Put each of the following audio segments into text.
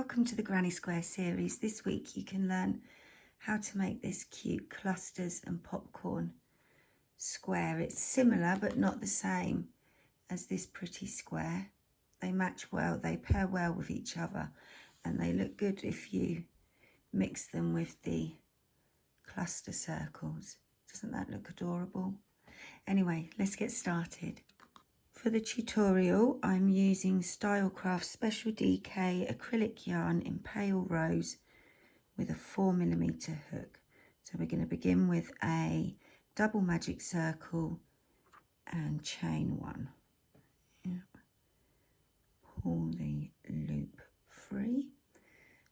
welcome to the Granny Square series. This week you can learn how to make this cute clusters and popcorn square. It's similar but not the same as this pretty square. They match well, they pair well with each other, and they look good if you mix them with the cluster circles. Doesn't that look adorable? Anyway, let's get started. For the tutorial, I'm using Stylecraft Special DK acrylic yarn in pale rose with a 4mm hook. So we're going to begin with a double magic circle and chain one. Pull the loop free.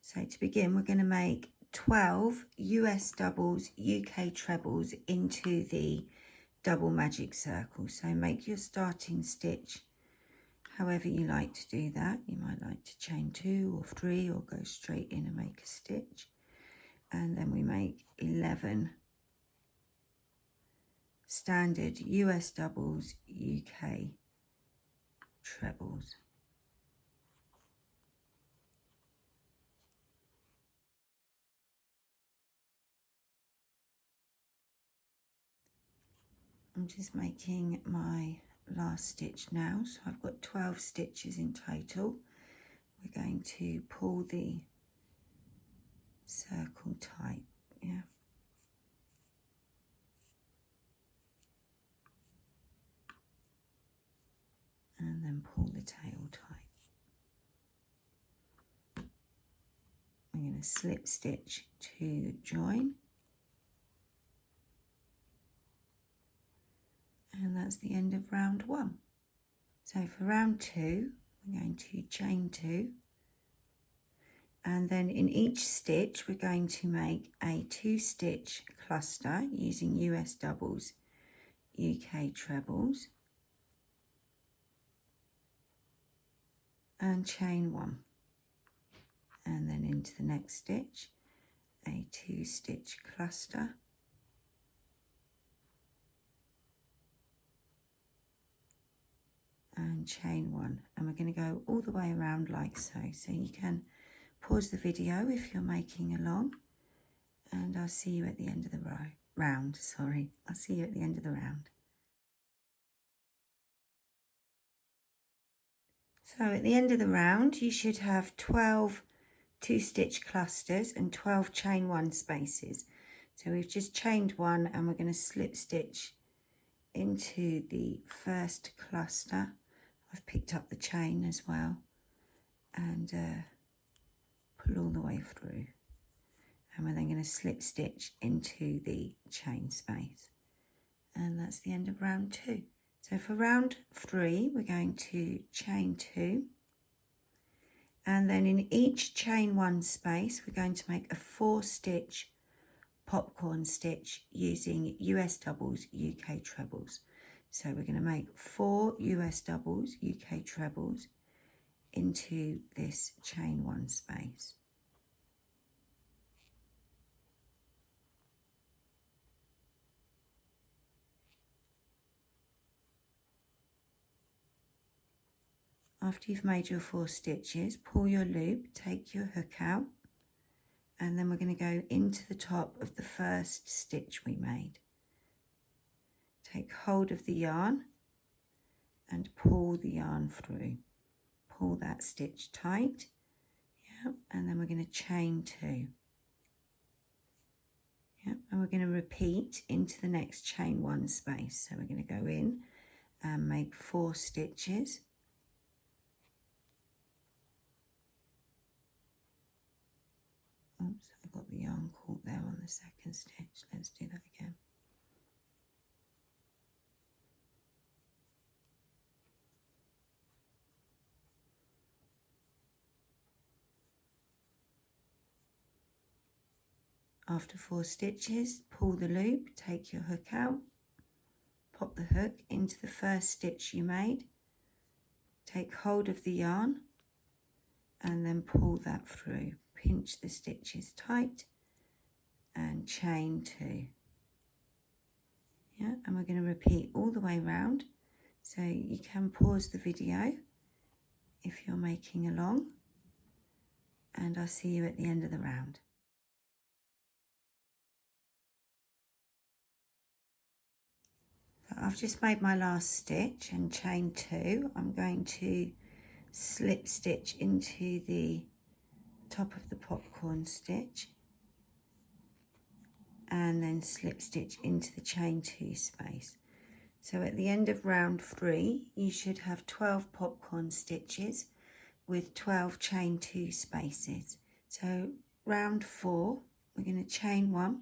So to begin, we're going to make 12 US doubles, UK trebles into the double magic circle. So make your starting stitch however you like to do that. You might like to chain 2 or 3 or go straight in and make a stitch. And then we make 11 standard US doubles, UK trebles. I'm just making my last stitch now, so I've got 12 stitches in total. We're going to pull the circle tight, and then pull the tail tight. I'm going to slip stitch to join. And that's the end of round 1. So for round 2, we're going to chain 2. And then in each stitch, we're going to make a 2-stitch cluster using US doubles, UK trebles. And chain 1. And then into the next stitch, a 2-stitch cluster. And chain 1, and we're going to go all the way around like so. So you can pause the video if you're making along, and I'll see you at the end of the round. I'll see you at the end of the round. So at the end of the round, you should have 12 2-stitch clusters and 12 chain 1 spaces. So we've just chained 1, and we're going to slip stitch into the first cluster. I've picked up the chain as well, and pull all the way through, and we're then going to slip stitch into the chain space, and that's the end of round 2. So for round 3, we're going to chain 2, and then in each chain 1 space we're going to make a 4-stitch popcorn stitch using US doubles, UK trebles. So we're going to make 4 US doubles, UK trebles into this chain 1 space. After you've made your 4 stitches, pull your loop, take your hook out, and then we're going to go into the top of the first stitch we made. Take hold of the yarn and pull the yarn through. Pull that stitch tight, and then we're going to chain 2. And we're going to repeat into the next chain 1 space. So we're going to go in and make 4 stitches. Oops, I got the yarn caught there on the second stitch. Let's do that again. After 4 stitches, pull the loop, take your hook out, pop the hook into the first stitch you made, take hold of the yarn, and then pull that through. Pinch the stitches tight and chain 2. And we're going to repeat all the way around. So you can pause the video if you're making along, and I'll see you at the end of the round. So I've just made my last stitch and chain 2. I'm going to slip stitch into the top of the popcorn stitch and then slip stitch into the chain 2 space. So at the end of round 3 you should have 12 popcorn stitches with 12 chain 2 spaces. So round 4 we're going to chain 1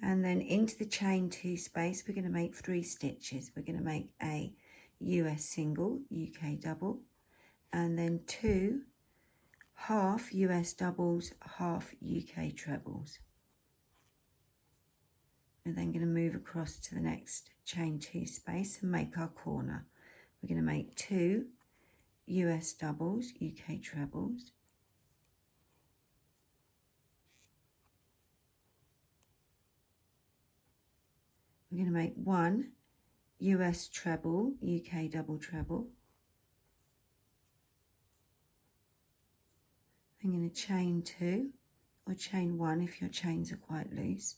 and then into the chain 2 space we're going to make 3 stitches. We're going to make a US single, UK double, and then 2 half US doubles, half UK trebles. We're then going to move across to the next chain 2 space and make our corner. We're going to make 2 US doubles, UK trebles, we're going to make 1 US treble, UK double treble. I'm going to chain 2 or chain 1 if your chains are quite loose.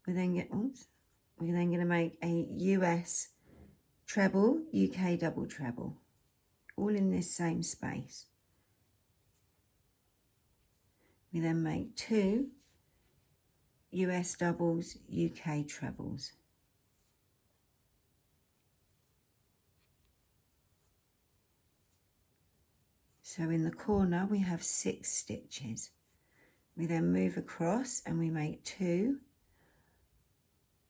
We're then going to make a US treble, UK double treble, all in this same space. We then make 2 US doubles, UK trebles. So in the corner we have 6 stitches. We then move across and we make 2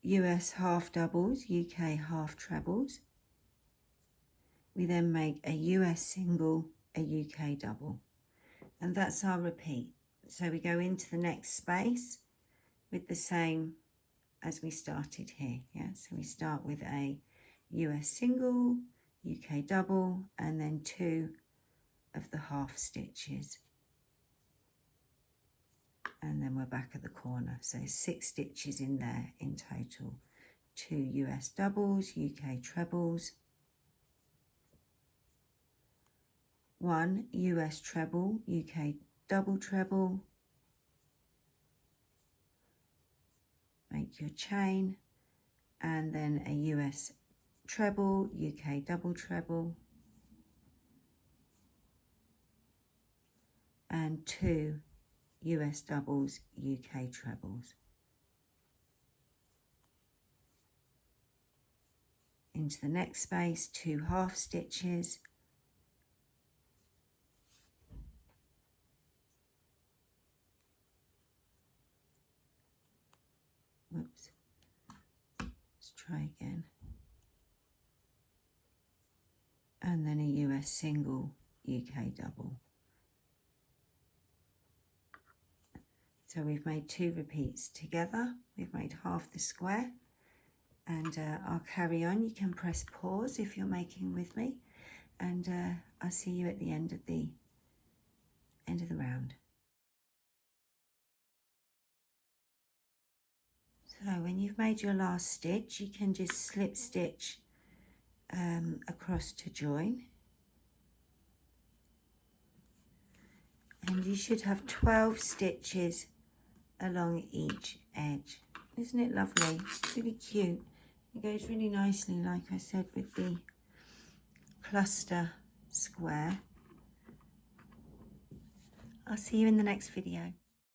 US half doubles, UK half trebles. We then make a US single, a UK double. And that's our repeat. So we go into the next space with the same as we started here. Yeah, so we start with a US single, UK double, and then 2 of the half stitches, and then we're back at the corner. So 6 stitches in there in total. 2 US doubles, UK trebles, 1 US treble, UK double treble, make your chain, and then a US treble, UK double treble, and 2 US doubles, UK trebles. Into the next space, 2 half stitches, whoops, let's try again, and then a US single, UK double. So we've made 2 repeats together. We've made half the square, and I'll carry on. You can press pause if you're making with me, and I'll see you at the end of the round. So when you've made your last stitch, you can just slip stitch across to join, and you should have 12 stitches along each edge. Isn't it lovely? It's really cute. It goes really nicely, like I said, with the cluster square. I'll see you in the next video.